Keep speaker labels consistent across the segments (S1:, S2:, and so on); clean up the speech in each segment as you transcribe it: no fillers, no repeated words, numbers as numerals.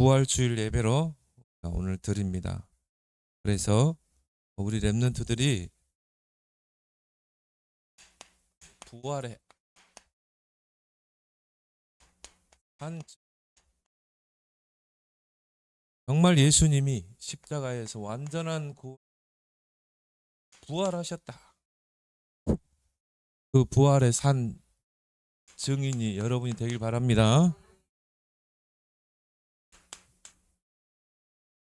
S1: 부활주일 예배로 오늘 드립니다. 그래서 우리 렘넌트들이 부활의 한 정말 예수님이 십자가에서 완전한 부활하셨다. 그 부활의 산 증인이 여러분이 되길 바랍니다.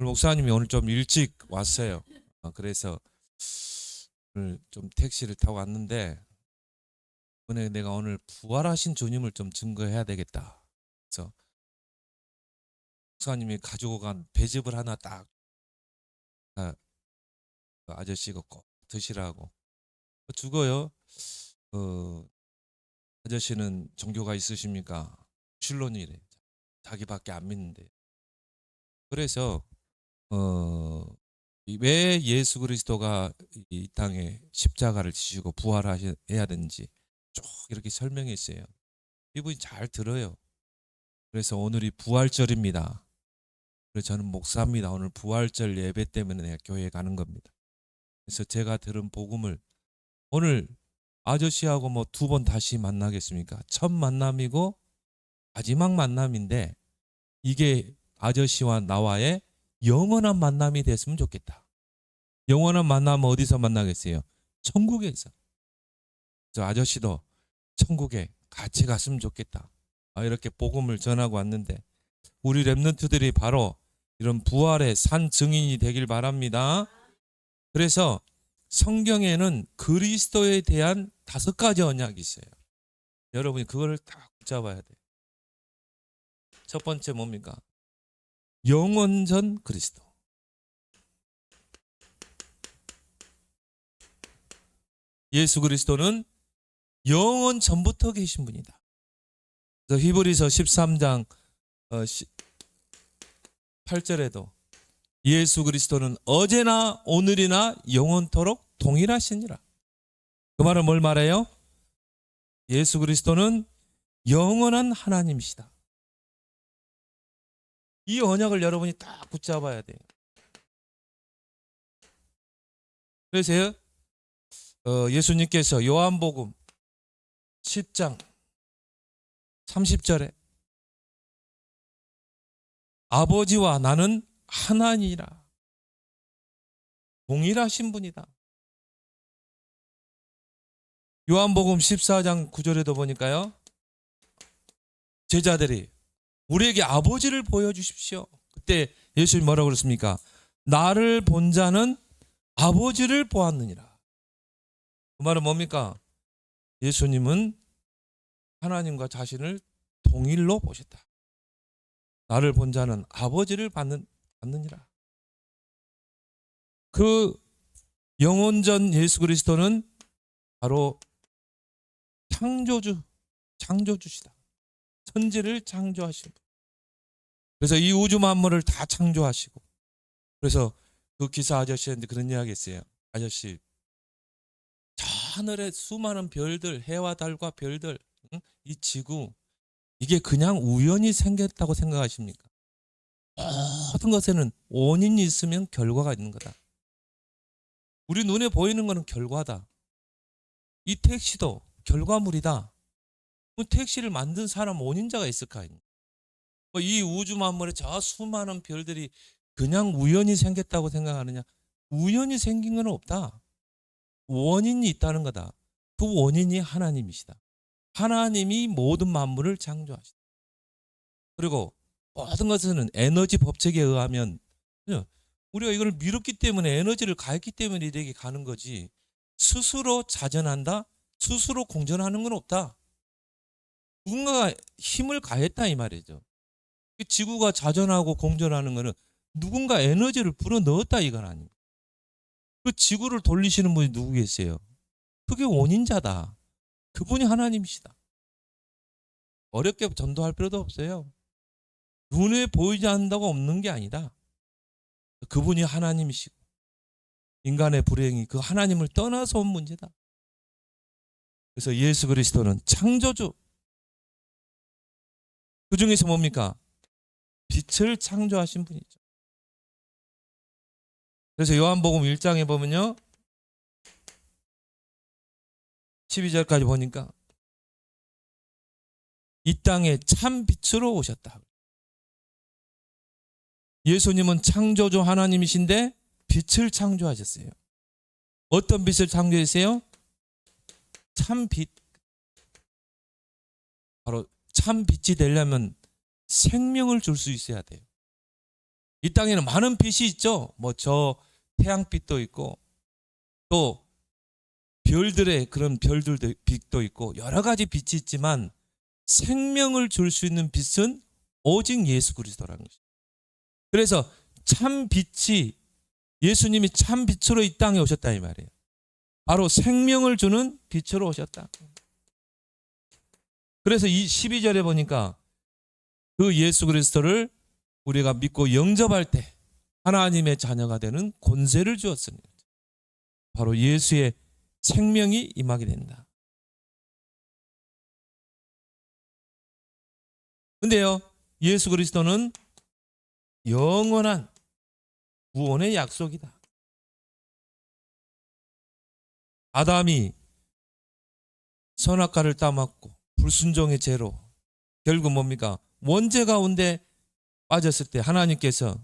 S1: 목사님이 오늘 좀 일찍 왔어요. 그래서 오늘 좀 택시를 타고 왔는데 이번에 내가 오늘 부활하신 주님을 좀 증거해야 되겠다. 그래서 목사님이 가지고 간 배즙을 하나 딱 아저씨가 꼭 드시라고. 죽어요. 아저씨는 종교가 있으십니까? 신론이래. 자기밖에 안 믿는데. 그래서 왜 예수 그리스도가 이 땅에 십자가를 지시고 부활해야 되는지 쭉 이렇게 설명했어요. 이분이 잘 들어요. 그래서 오늘이 부활절입니다. 그래서 저는 목사입니다. 오늘 부활절 예배 때문에 내가 교회에 가는 겁니다. 그래서 제가 들은 복음을 오늘 아저씨하고 뭐 2번 다시 만나겠습니까? 첫 만남이고 마지막 만남인데 이게 아저씨와 나와의 영원한 만남이 됐으면 좋겠다. 영원한 만남은 어디서 만나겠어요? 천국에서. 저 아저씨도 천국에 같이 갔으면 좋겠다. 이렇게 복음을 전하고 왔는데 우리 렘넌트들이 바로 이런 부활의 산 증인이 되길 바랍니다. 그래서 성경에는 그리스도에 대한 5가지 언약이 있어요. 여러분이 그거를 딱 붙잡아야 돼요. 첫 번째 뭡니까? 영원전 그리스도. 예수 그리스도는 영원 전부터 계신 분이다. 그래서 히브리서 13장 8절에도 예수 그리스도는 어제나 오늘이나 영원토록 동일하시니라. 그 말은 뭘 말해요? 예수 그리스도는 영원한 하나님이시다. 이 언약을 여러분이 딱 붙잡아야 돼요. 그래서 예수님께서 요한복음 10장 30절에 아버지와 나는 하나니라. 동일하신 분이다. 요한복음 14장 9절에도 보니까요. 제자들이 우리에게 아버지를 보여주십시오. 그때 예수님이 뭐라고 그랬습니까? 나를 본 자는 아버지를 보았느니라. 그 말은 뭡니까? 예수님은 하나님과 자신을 동일로 보셨다. 나를 본 자는 아버지를 받느니라. 그 영원전 예수 그리스도는 바로 창조주시다. 천지를 창조하신 분. 그래서 이 우주 만물을 다 창조하시고, 그래서 그 기사 아저씨한테 그런 이야기 했어요. 아저씨, 저 하늘에 수많은 별들, 해와 달과 별들, 이 지구, 이게 그냥 우연히 생겼다고 생각하십니까? 모든 것에는 원인이 있으면 결과가 있는 거다. 우리 눈에 보이는 것은 결과다. 이 택시도 결과물이다. 택시를 만든 사람 원인자가 있을까? 이 우주 만물에 저 수많은 별들이 그냥 우연히 생겼다고 생각하느냐? 우연히 생긴 건 없다. 원인이 있다는 거다. 그 원인이 하나님이시다. 하나님이 모든 만물을 창조하시다. 그리고 모든 것은 에너지 법칙에 의하면 우리가 이걸 미뤘기 때문에 에너지를 가했기 때문에 이렇게 가는 거지 스스로 자전한다? 스스로 공전하는 건 없다. 누군가가 힘을 가했다 이 말이죠. 지구가 자전하고 공전하는 거는 누군가 에너지를 불어넣었다 이건 아니에요. 그 지구를 돌리시는 분이 누구겠어요? 그게 원인자다. 그분이 하나님이시다. 어렵게 전도할 필요도 없어요. 눈에 보이지 않는다고 없는 게 아니다. 그분이 하나님이시고 인간의 불행이 그 하나님을 떠나서 온 문제다. 그래서 예수 그리스도는 창조주. 그 중에서 뭡니까? 빛을 창조하신 분이죠. 그래서 요한복음 1장에 보면요, 12절까지 보니까 이 땅에 참 빛으로 오셨다. 예수님은 창조주 하나님이신데 빛을 창조하셨어요. 어떤 빛을 창조했어요? 참 빛. 바로 참 빛이 되려면 생명을 줄 수 있어야 돼요. 이 땅에는 많은 빛이 있죠. 뭐 저 태양빛도 있고 또 별들의 그런 별들도 빛도 있고 여러 가지 빛이 있지만 생명을 줄 수 있는 빛은 오직 예수 그리스도라는 것이죠. 그래서 참 빛이, 예수님이 참 빛으로 이 땅에 오셨다 이 말이에요. 바로 생명을 주는 빛으로 오셨다. 그래서 이 12절에 보니까 그 예수 그리스도를 우리가 믿고 영접할 때 하나님의 자녀가 되는 권세를 주었습니다. 바로 예수의 생명이 임하게 된다. 근데요, 예수 그리스도는 영원한 구원의 약속이다. 아담이 선악과를 따먹고 불순종의 죄로 결국 뭡니까? 원죄 가운데 빠졌을 때 하나님께서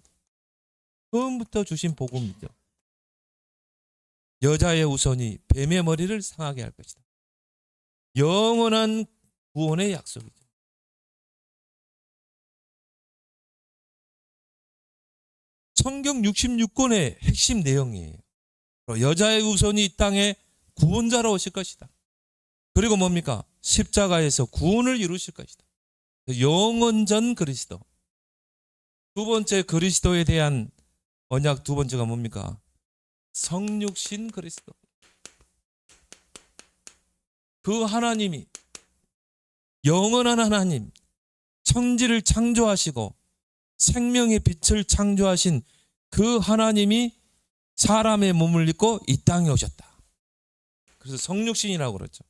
S1: 처음부터 주신 복음이죠. 여자의 우선이 뱀의 머리를 상하게 할 것이다. 영원한 구원의 약속이죠. 성경 66권의 핵심 내용이에요. 여자의 우선이 이 땅에 구원자로 오실 것이다. 그리고 뭡니까? 십자가에서 구원을 이루실 것이다. 영원전 그리스도. 두 번째 그리스도에 대한 언약 두 번째가 뭡니까? 성육신 그리스도. 그 하나님이 영원한 하나님, 천지를 창조하시고 생명의 빛을 창조하신 그 하나님이 사람의 몸을 입고 이 땅에 오셨다. 그래서 성육신이라고 그러죠.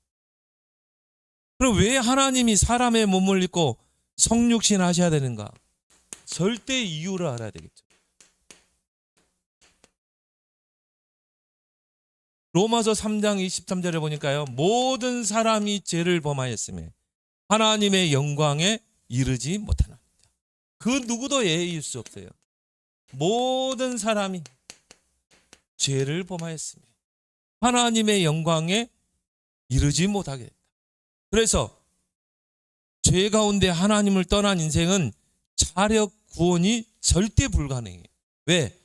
S1: 그럼 왜 하나님이 사람의 몸을 입고 성육신 하셔야 되는가? 절대 이유를 알아야 되겠죠. 로마서 3장 23절에 보니까요, 모든 사람이 죄를 범하였으며 하나님의 영광에 이르지 못하나. 그 누구도 예의일 수 없어요. 모든 사람이 죄를 범하였으며 하나님의 영광에 이르지 못하게 됐다. 그래서 죄 가운데 하나님을 떠난 인생은 자력 구원이 절대 불가능해요. 왜?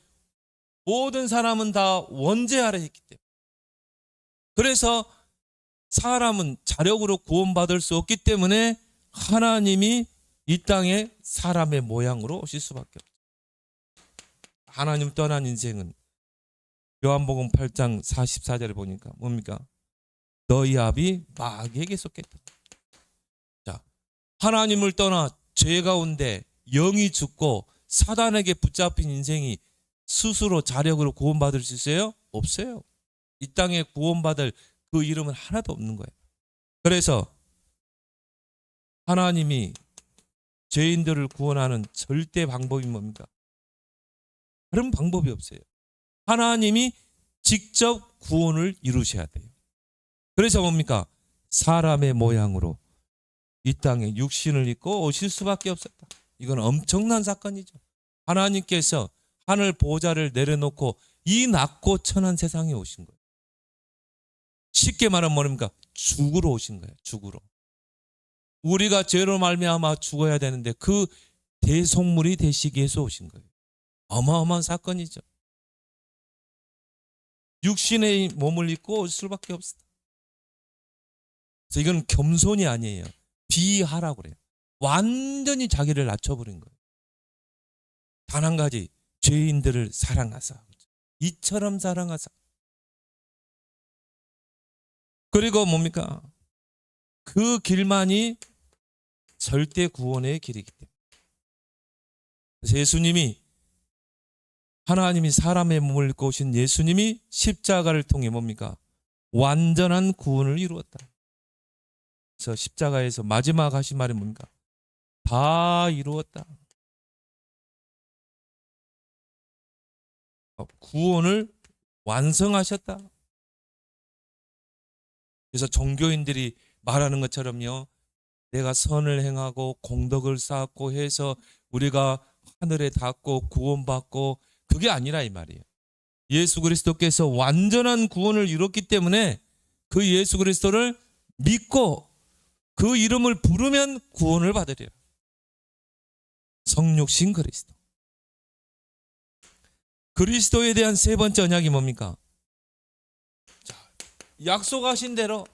S1: 모든 사람은 다 원죄 아래 있기 때문에. 그래서 사람은 자력으로 구원받을 수 없기 때문에 하나님이 이 땅에 사람의 모양으로 오실 수밖에 없어요. 하나님 떠난 인생은 요한복음 8장 44절에 보니까 뭡니까? 너희 아비 마귀에게 속했다. 자, 하나님을 떠나 죄 가운데 영이 죽고 사단에게 붙잡힌 인생이 스스로 자력으로 구원받을 수 있어요? 없어요. 이 땅에 구원받을 그 이름은 하나도 없는 거예요. 그래서 하나님이 죄인들을 구원하는 절대 방법이 뭡니까? 다른 방법이 없어요. 하나님이 직접 구원을 이루셔야 돼요. 그래서 뭡니까? 사람의 모양으로 이 땅에 육신을 입고 오실 수밖에 없었다. 이건 엄청난 사건이죠. 하나님께서 하늘 보좌를 내려놓고 이 낮고 천한 세상에 오신 거예요. 쉽게 말하면 뭡니까? 죽으러 오신 거예요. 죽으러. 우리가 죄로 말미암아 죽어야 되는데 그 대속물이 되시기 위해서 오신 거예요. 어마어마한 사건이죠. 육신의 몸을 입고 올 수밖에 없습니다. 그래서 이건 겸손이 아니에요. 비하라고 그래요. 완전히 자기를 낮춰버린 거예요. 단 한 가지, 죄인들을 사랑하사. 이처럼 사랑하사. 그리고 뭡니까? 그 길만이 절대 구원의 길이기 때문에. 그래서 예수님이, 하나님이 사람의 몸을 입고 오신 예수님이 십자가를 통해 뭡니까? 완전한 구원을 이루었다. 그래서 십자가에서 마지막 하신 말이 뭡니까? 다 이루었다. 구원을 완성하셨다. 그래서 종교인들이 말하는 것처럼요, 내가 선을 행하고 공덕을 쌓고 해서 우리가 하늘에 닿고 구원받고, 그게 아니라 이 말이에요. 예수 그리스도께서 완전한 구원을 이뤘기 때문에 그 예수 그리스도를 믿고 그 이름을 부르면 구원을 받으리라. 성육신 그리스도. 그리스도에 대한 세 번째 언약이 뭡니까? 자, 약속하신 대로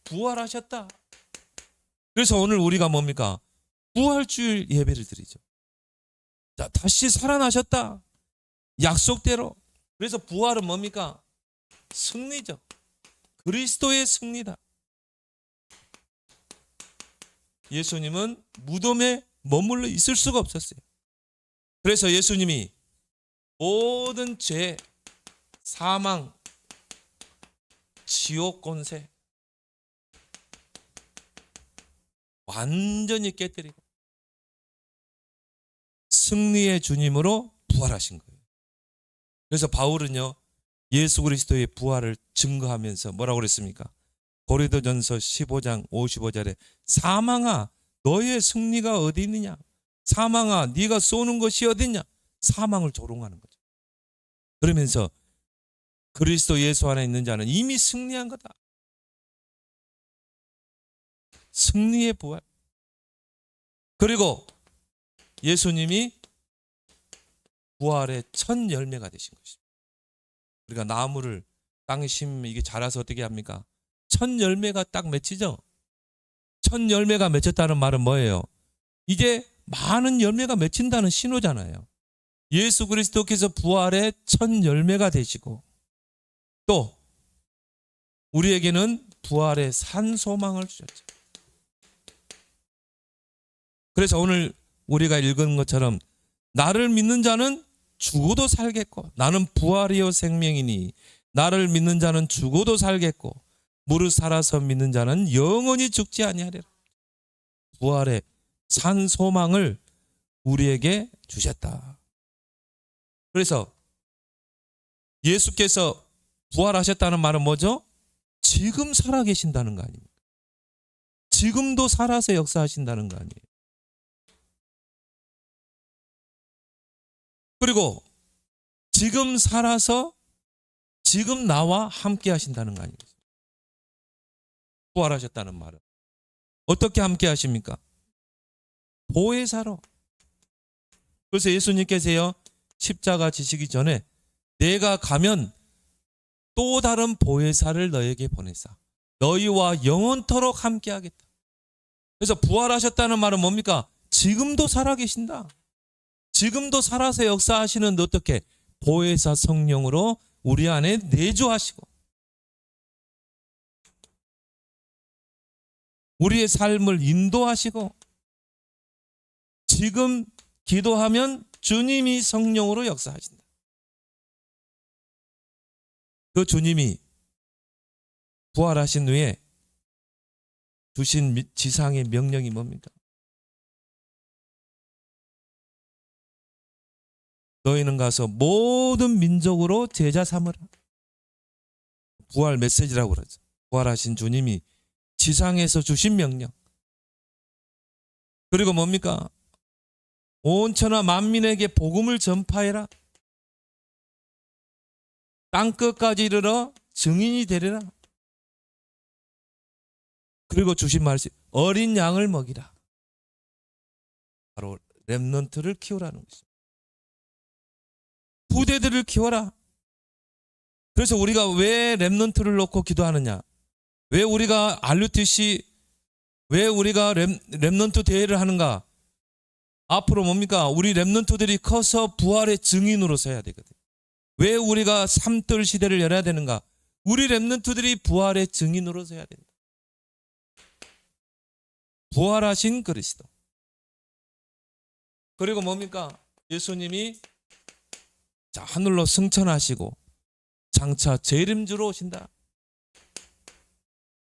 S1: 부활하셨다. 그래서 오늘 우리가 뭡니까? 부활주일 예배를 드리죠. 자, 다시 살아나셨다. 약속대로. 그래서 부활은 뭡니까? 승리죠. 그리스도의 승리다. 예수님은 무덤에 머물러 있을 수가 없었어요. 그래서 예수님이 모든 죄, 사망, 지옥 권세 완전히 깨뜨리고 승리의 주님으로 부활하신 거예요. 그래서 바울은요, 예수 그리스도의 부활을 증거하면서 뭐라고 그랬습니까? 고린도전서 15장 55절에 사망아 너의 승리가 어디 있느냐? 사망아 네가 쏘는 것이 어디 있냐? 사망을 조롱하는 거죠. 그러면서 그리스도 예수 안에 있는 자는 이미 승리한 거다. 승리의 부활. 그리고 예수님이 부활의 첫 열매가 되신 것입니다. 우리가 나무를 땅에 심으면 이게 자라서 어떻게 합니까? 첫 열매가 딱 맺히죠? 첫 열매가 맺혔다는 말은 뭐예요? 이제 많은 열매가 맺힌다는 신호잖아요. 예수 그리스도께서 부활의 첫 열매가 되시고 또 우리에게는 부활의 산 소망을 주셨죠. 그래서 오늘 우리가 읽은 것처럼 나를 믿는 자는 죽어도 살겠고 나는 부활이요 생명이니 나를 믿는 자는 죽어도 살겠고 무릇 살아서 믿는 자는 영원히 죽지 아니하리라. 부활의 산 소망을 우리에게 주셨다. 그래서 예수께서 부활하셨다는 말은 뭐죠? 지금 살아계신다는 거 아닙니까? 지금도 살아서 역사하신다는 거 아니에요? 그리고 지금 살아서 지금 나와 함께 하신다는 거 아니겠어요? 부활하셨다는 말은 어떻게 함께 하십니까? 보혜사로. 그래서 예수님께서요, 십자가 지시기 전에 내가 가면 또 다른 보혜사를 너에게 보내사 너희와 영원토록 함께 하겠다. 그래서 부활하셨다는 말은 뭡니까? 지금도 살아계신다. 지금도 살아서 역사하시는 어떻게? 보혜사 성령으로 우리 안에 내주하시고 우리의 삶을 인도하시고 지금 기도하면 주님이 성령으로 역사하신다. 그 주님이 부활하신 후에 주신 지상의 명령이 뭡니까? 너희는 가서 모든 민족으로 제자 삼으라. 부활 메시지라고 그러죠. 부활하신 주님이 지상에서 주신 명령. 그리고 뭡니까? 온 천하 만민에게 복음을 전파해라. 땅끝까지 이르러 증인이 되리라. 그리고 주신 말씀, 어린 양을 먹이라. 바로 렘넌트를 키우라는 것입니다. 후대들을 키워라. 그래서 우리가 왜 렘넌트를 놓고 기도하느냐? 왜 우리가 RUTC, 왜 우리가 렘넌트 대회를 하는가? 앞으로 뭡니까? 우리 렘넌트들이 커서 부활의 증인으로 서야 되거든. 왜 우리가 삼돌 시대를 열어야 되는가? 우리 렘넌트들이 부활의 증인으로 서야 된다. 부활하신 그리스도. 그리고 뭡니까? 예수님이 자, 하늘로 승천하시고 장차 재림주로 오신다.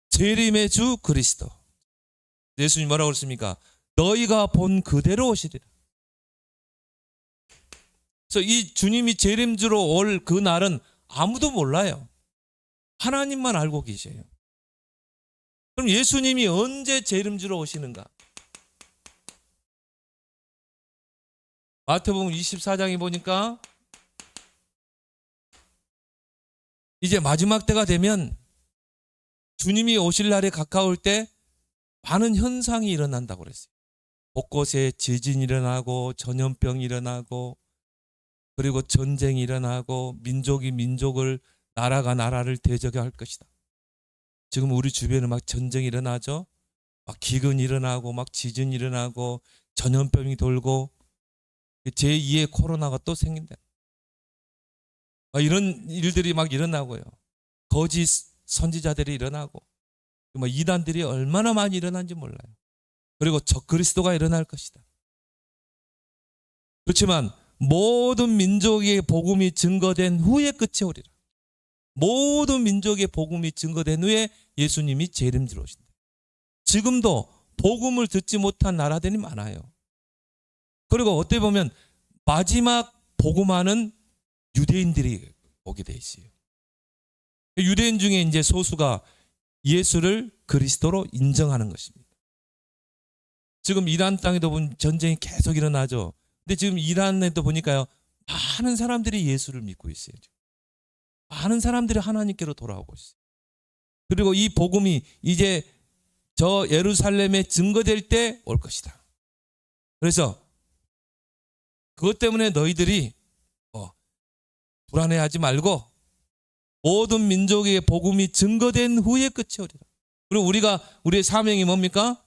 S1: 재림의 주 그리스도. 예수님 뭐라고 그랬습니까? 너희가 본 그대로 오시리라. 그래서 이 주님이 재림주로 올 그 날은 아무도 몰라요. 하나님만 알고 계셔요. 그럼 예수님이 언제 재림주로 오시는가? 마태복음 24장에 보니까 이제 마지막 때가 되면 주님이 오실 날에 가까울 때 많은 현상이 일어난다고 그랬어요. 곳곳에 지진이 일어나고 전염병이 일어나고 그리고 전쟁이 일어나고 민족이 민족을 나라가 나라를 대적할 것이다. 지금 우리 주변에 막 전쟁이 일어나죠. 막 기근이 일어나고 막 지진이 일어나고 전염병이 돌고 제2의 코로나가 또 생긴다. 이런 일들이 막 일어나고요. 거짓 선지자들이 일어나고 이단들이 얼마나 많이 일어난지 몰라요. 그리고 적그리스도가 일어날 것이다. 그렇지만 모든 민족의 복음이 증거된 후에 끝이 오리라. 모든 민족의 복음이 증거된 후에 예수님이 재림주로 오신다. 지금도 복음을 듣지 못한 나라들이 많아요. 그리고 어떻게 보면 마지막 복음하는 유대인들이 오게 돼 있어요. 유대인 중에 이제 소수가 예수를 그리스도로 인정하는 것입니다. 지금 이란 땅에도 보면 전쟁이 계속 일어나죠. 근데 지금 이란에도 보니까요, 많은 사람들이 예수를 믿고 있어요. 많은 사람들이 하나님께로 돌아오고 있어요. 그리고 이 복음이 이제 저 예루살렘에 증거될 때 올 것이다. 그래서 그것 때문에 너희들이 불안해하지 말고 모든 민족의 복음이 증거된 후에 끝이 오리라. 그리고 우리의 사명이 뭡니까?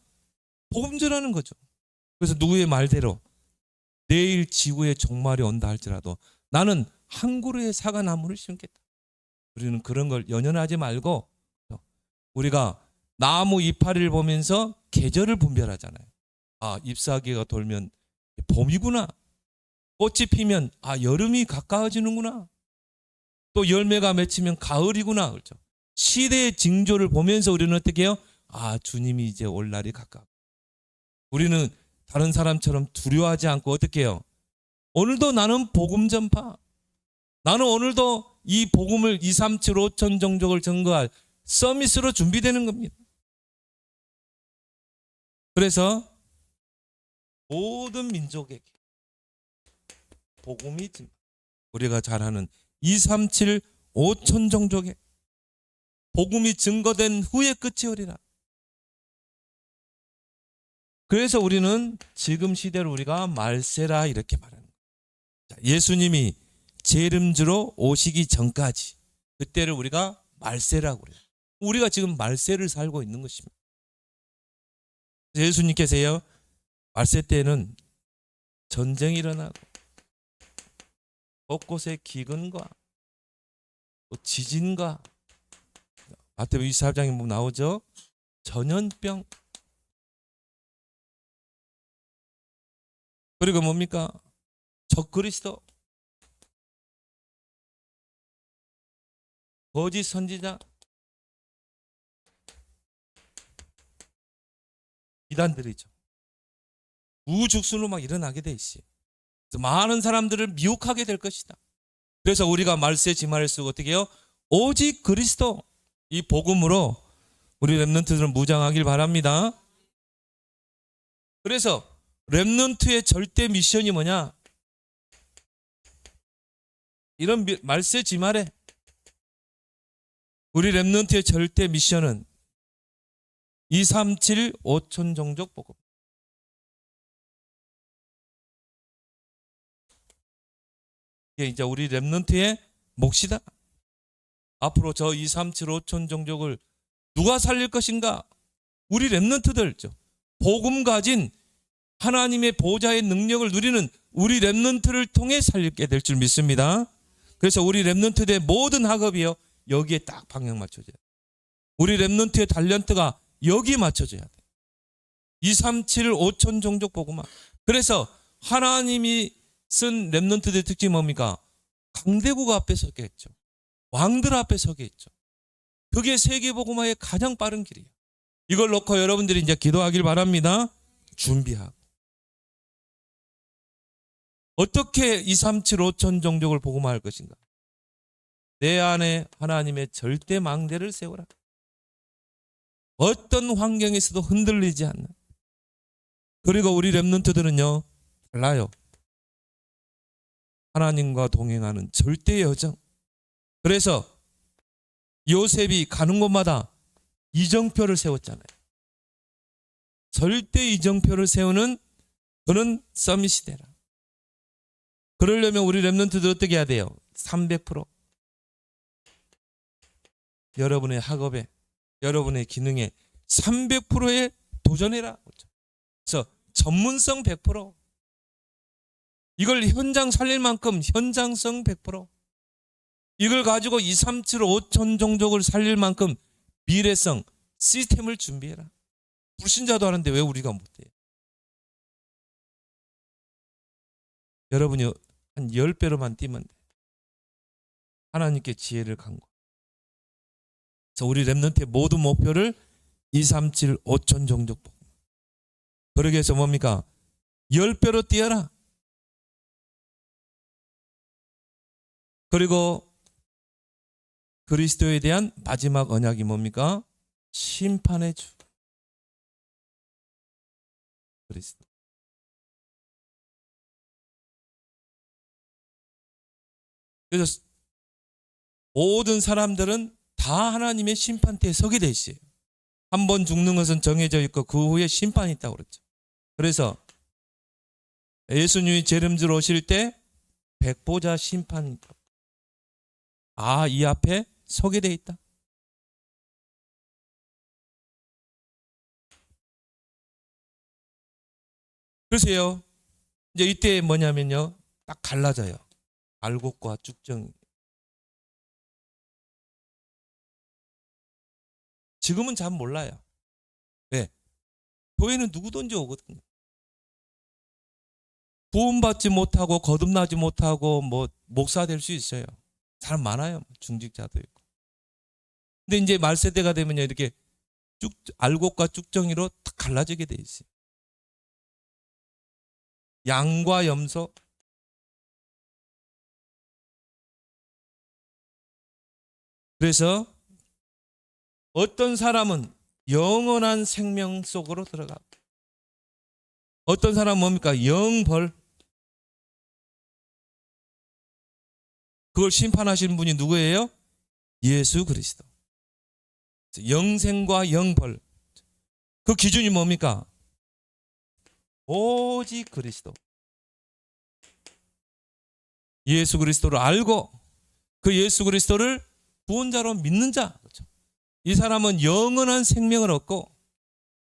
S1: 복음 전하는 거죠. 그래서 누구의 말대로 내일 지구의 종말이 온다 할지라도 나는 한 그루의 사과나무를 심겠다. 우리는 그런 걸 연연하지 말고 우리가 나무 이파리를 보면서 계절을 분별하잖아요. 잎사귀가 돌면 봄이구나. 꽃이 피면 여름이 가까워지는구나. 또 열매가 맺히면 가을이구나. 그렇죠. 시대의 징조를 보면서 우리는 어떻게 해요? 주님이 이제 올 날이 가까워. 우리는 다른 사람처럼 두려워하지 않고 어떻게 해요? 오늘도 나는 복음 전파. 나는 오늘도 이 복음을 2, 3, 7, 5천 종족을 증거할 서밋으로 준비되는 겁니다. 그래서 모든 민족에게 복음이 우리가 잘 아는 2, 3, 7, 5천 종족에 복음이 증거된 후에 끝이 오리라. 그래서 우리는 지금 시대를 우리가 말세라 이렇게 말하는 거예요. 예수님이 재림주로 오시기 전까지 그때를 우리가 말세라고 그래요. 우리가 지금 말세를 살고 있는 것입니다. 예수님께서요, 말세 때는 전쟁이 일어나고 곳곳에 기근과 또 지진과 마태복음 24장에 보면 나오죠. 전염병. 그리고 뭡니까? 적그리스도, 거짓 선지자, 이단들이죠. 우죽순으로 막 일어나게 돼 있어요. 그래서 많은 사람들을 미혹하게 될 것이다. 그래서 우리가 말세 지말을 쓰고 어떻게 해요? 오직 그리스도, 이 복음으로 우리 렘넌트들은 무장하길 바랍니다. 그래서 렘넌트의 절대 미션이 뭐냐? 이런 말세 지말에 우리 렘넌트의 절대 미션은 2, 3, 7, 5천 종족 복음. 이게 이제 우리 렘넌트의 몫이다. 앞으로 저 2, 3, 7, 5천 종족을 누가 살릴 것인가? 우리 렘넌트들죠. 복음 가진 하나님의 보좌의 능력을 누리는 우리 렘넌트를 통해 살리게 될 줄 믿습니다. 그래서 우리 렘넌트의 모든 학업이요, 여기에 딱 방향 맞춰져야 돼. 우리 렘넌트의 탤런트가 여기에 맞춰져야 돼. 2, 3, 7, 5천 종족 복음화. 그래서 하나님이 쓴 렘넌트들의 특징이 뭡니까? 강대국 앞에 서겠죠. 왕들 앞에 서겠죠. 그게 세계 복음화의 가장 빠른 길이에요. 이걸 놓고 여러분들이 이제 기도하길 바랍니다. 준비하고. 어떻게 237 5천 종족을 복음화할 것인가? 내 안에 하나님의 절대 망대를 세워라. 어떤 환경에서도 흔들리지 않는. 그리고 우리 렘넌트들은요, 달라요. 하나님과 동행하는 절대 여정. 그래서 요셉이 가는 곳마다 이정표를 세웠잖아요. 절대 이정표를 세우는 그런 서밋이 되라. 그러려면 우리 렘넌트들 어떻게 해야 돼요? 300%. 여러분의 학업에, 여러분의 기능에 300%에 도전해라. 그래서 전문성 100%. 이걸 현장 살릴 만큼 현장성 100%. 이걸 가지고 237 5천 종족을 살릴 만큼 미래성 시스템을 준비해라. 불신자도 하는데 왜 우리가 못해요? 여러분이 한 10배로만 뛰면 돼. 하나님께 지혜를 간구. 그래서 우리 렘넌트의 모든 목표를 237 5천 종족 복음. 그러기 위해서 뭡니까? 10배로 뛰어라. 그리고 그리스도에 대한 마지막 언약이 뭡니까? 심판의 주. 그리스도. 그래서 모든 사람들은 다 하나님의 심판대에 서게 돼 있어요. 한 번 죽는 것은 정해져 있고 그 후에 심판이 있다고 그랬죠. 그래서 예수님이 재림주로 오실 때 백보자 심판, 이 앞에 서게 돼 있다. 그래서요, 이제 이때 뭐냐면요, 딱 갈라져요. 알곡과 쭉정이. 지금은 잘 몰라요. 왜? 교회는 누구든지 오거든요. 구원받지 못하고 거듭나지 못하고 뭐 목사 될 수 있어요. 사람 많아요. 중직자도 있고. 근데 이제 말세대가 되면요, 이렇게 알곡과 쭉정이로 딱 갈라지게 돼 있어요. 양과 염소. 그래서 어떤 사람은 영원한 생명 속으로 들어가고, 어떤 사람은 뭡니까? 영벌. 그걸 심판하시는 분이 누구예요? 예수 그리스도. 영생과 영벌. 그 기준이 뭡니까? 오직 그리스도. 예수 그리스도를 알고 그 예수 그리스도를 구원자로 믿는 자. 그렇죠? 이 사람은 영원한 생명을 얻고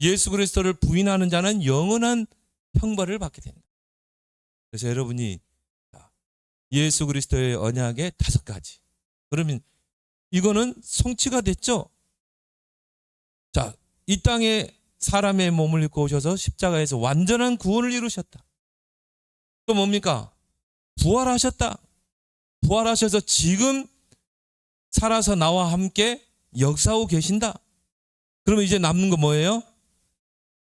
S1: 예수 그리스도를 부인하는 자는 영원한 형벌을 받게 된다. 그래서 여러분이 예수 그리스도의 언약의 5가지. 그러면 이거는 성취가 됐죠. 자, 이 땅에 사람의 몸을 입고 오셔서 십자가에서 완전한 구원을 이루셨다. 또 뭡니까? 부활하셨다. 부활하셔서 지금 살아서 나와 함께 역사하고 계신다. 그러면 이제 남는 거 뭐예요?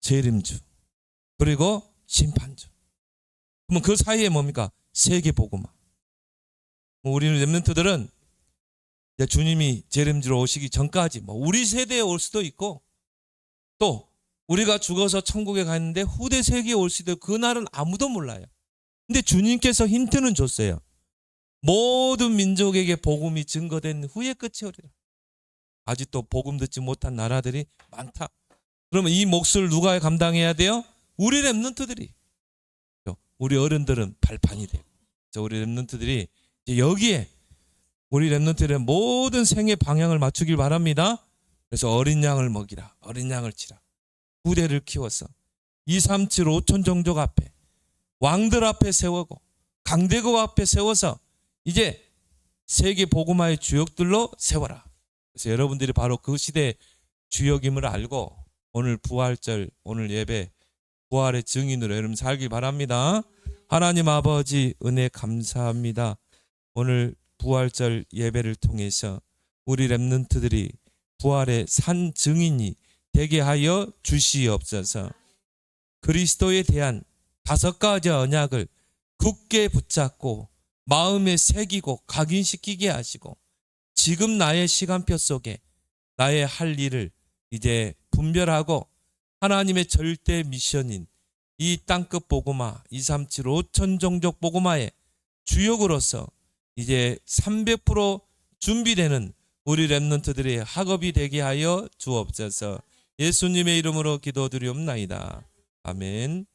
S1: 재림주. 그리고 심판주. 그러면 그 사이에 뭡니까? 세계복음화. 우리는 렘넌트들은 주님이 재림주로 오시기 전까지 우리 세대에 올 수도 있고, 또 우리가 죽어서 천국에 갔는데 후대 세계에 올 수도 있고, 그날은 아무도 몰라요. 근데 주님께서 힌트는 줬어요. 모든 민족에게 복음이 증거된 후에 끝이 오리라. 아직도 복음 듣지 못한 나라들이 많다. 그러면 이 몫을 누가 감당해야 돼요? 우리 렘넌트들이. 우리 어른들은 발판이 돼요. 우리 렘넌트들이 여기에 우리 렘넌트들의 모든 생의 방향을 맞추길 바랍니다. 그래서 어린 양을 먹이라, 어린 양을 치라. 후대를 키워서 237 5천 종족 앞에, 왕들 앞에 세우고 강대국 앞에 세워서 이제 세계 복음화의 주역들로 세워라. 그래서 여러분들이 바로 그 시대의 주역임을 알고 오늘 부활절, 오늘 예배 부활의 증인으로 여러분 살길 바랍니다. 하나님 아버지 은혜 감사합니다. 오늘 부활절 예배를 통해서 우리 렘넌트들이 부활의 산 증인이 되게 하여 주시옵소서. 그리스도에 대한 5가지 언약을 굳게 붙잡고 마음에 새기고 각인시키게 하시고 지금 나의 시간표 속에 나의 할 일을 이제 분별하고 하나님의 절대 미션인 이 땅끝 복음화 237 5천 종족 복음화의 주역으로서 이제 300% 준비되는 우리 렘넌트들의 학업이 되게 하여 주옵소서. 예수님의 이름으로 기도드리옵나이다. 아멘.